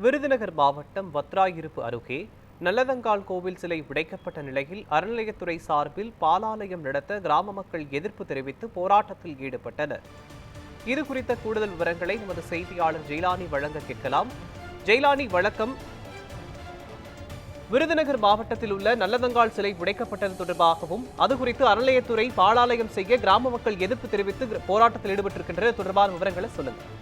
விருதுநகர் மாவட்டம் வத்ராயிருப்பு அருகே நல்லதங்கால் கோவில் சிலை உடைக்கப்பட்ட நிலையில் அறநிலையத்துறை சார்பில் பாலாலயம் நடத்த கிராம மக்கள் எதிர்ப்பு தெரிவித்து போராட்டத்தில் ஈடுபட்டனர். இது குறித்த கூடுதல் விவரங்களை நமது செய்தியாளர் ஜெயலானி வழங்க கேட்கலாம். ஜெயலானி, வணக்கம். விருதுநகர் மாவட்டத்தில் உள்ள நல்லதங்கால் சிலை உடைக்கப்பட்டது தொடர்பாகவும் அது குறித்து அறநிலையத்துறை பாலாலயம் செய்ய கிராம மக்கள் எதிர்ப்பு தெரிவித்து போராட்டத்தில் ஈடுபட்டிருக்கின்றனர். தொடர்பான விவரங்களை சொல்லுங்கள்.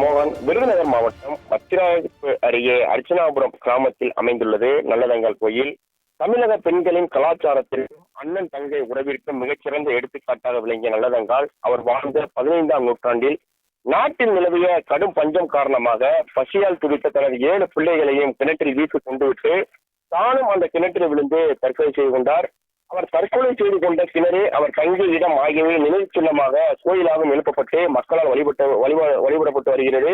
மோகன், விருதுநகர் மாவட்டம் வத்திராயிருப்பு அருகே அர்ச்சனாபுரம் கிராமத்தில் அமைந்துள்ளது நல்லதங்கால் கோயில். தமிழக பெண்களின் கலாச்சாரத்திற்கும் அண்ணன் தங்கை உறவிற்கும் மிகச்சிறந்த எடுத்துக்காட்டாக விளங்கிய நல்லதங்கால் அவர் வாழ்ந்த 15ஆம் நூற்றாண்டில் நாட்டில் நிலவிய கடும் பஞ்சம் காரணமாக பசியால் துடித்த தனது 7 பிள்ளைகளையும் கிணற்றில் வீசி கொண்டுவிட்டு தானும் அந்த கிணற்றில் விழுந்து தற்கொலை செய்து கொண்டார். அவர் தற்கொலை செய்து கொண்ட கிணறு அவர் தங்கிய இடம் ஆகியவை நினைவு சின்னமாக கோயிலாகவும் எழுப்பப்பட்டு மக்களால் வழிபடப்பட்டு வருகிறது.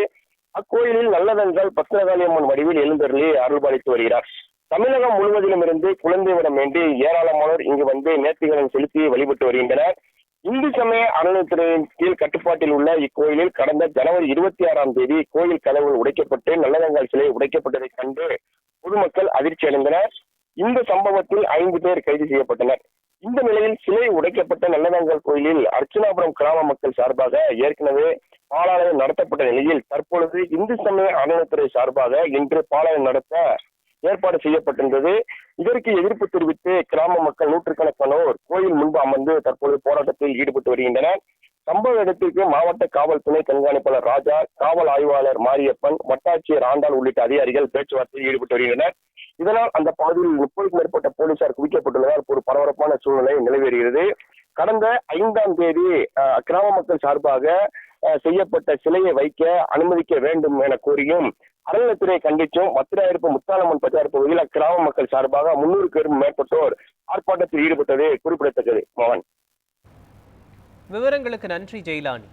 அக்கோயிலில் நல்லதங்கால் பத்ரகாளியம்மன் வடிவில் எழுந்தருளி அருள்பாலித்து வருகிறார். தமிழகம் முழுவதிலும் இருந்து குழந்தை விடம் வேண்டி ஏராளமானோர் இங்கு வந்து நேர்த்திகடன் செலுத்தி வழிபட்டு வருகின்றனர். இந்து சமய அறநிலையத்துறையின் கீழ் கட்டுப்பாட்டில் உள்ள இக்கோயிலில் கடந்த ஜனவரி 26ஆம் தேதி கோயில் கதவுகள் உடைக்கப்பட்டு நல்லதங்கால் சிலை உடைக்கப்பட்டதை கண்டு பொதுமக்கள் அதிர்ச்சி அடைந்தனர். இந்த சம்பவத்தில் 5 பேர் கைது செய்யப்பட்டனர். இந்த நிலையில் சிலை உடைக்கப்பட்ட நல்லதங்கால் கோயிலில் அர்ச்சனாபுரம் கிராம மக்கள் சார்பாக ஏற்கனவே பாலாலயம் நடத்தப்பட்ட நிலையில் தற்பொழுது இந்து சமய அறநிலையத்துறை சார்பாக இன்று பாலாலயம் நடத்த ஏற்பாடு செய்யப்பட்டிருந்தது. இதற்கு எதிர்ப்பு தெரிவித்து கிராம மக்கள் நூற்றுக்கணக்கானோர் கோயில் முன்பு அமர்ந்து தற்பொழுது போராட்டத்தில் ஈடுபட்டு வருகின்றனர். சம்பவ இடத்திற்கு மாவட்ட காவல் துணை கண்காணிப்பாளர் ராஜா, காவல் ஆய்வாளர் மாரியப்பன், வட்டாட்சியர் ஆண்டாள் உள்ளிட்ட அதிகாரிகள் பேச்சுவார்த்தையில் ஈடுபட்டு வருகின்றனர். இதனால் அந்த பகுதியில் 30க்கும் மேற்பட்ட போலீசார் குவிக்கப்பட்டுள்ளதால் ஒரு பரபரப்பான சூழ்நிலை நிலவேறுகிறது. கடந்த 5ஆம் தேதி கிராம மக்கள் சார்பாக செய்யப்பட்ட சிலையை வைக்க அனுமதிக்க வேண்டும் என கோரியும் அறநிலையத்துறை கண்டித்தும் வத்திராயிருப்பு முத்தாலம்மன் பஜார் பகுதியில் அக்கிராம மக்கள் சார்பாக 300க்கும் மேற்பட்டோர் ஆர்ப்பாட்டத்தில் ஈடுபட்டது குறிப்பிடத்தக்கது. மோகன், விவரங்களுக்கு நன்றி ஜெயலானி.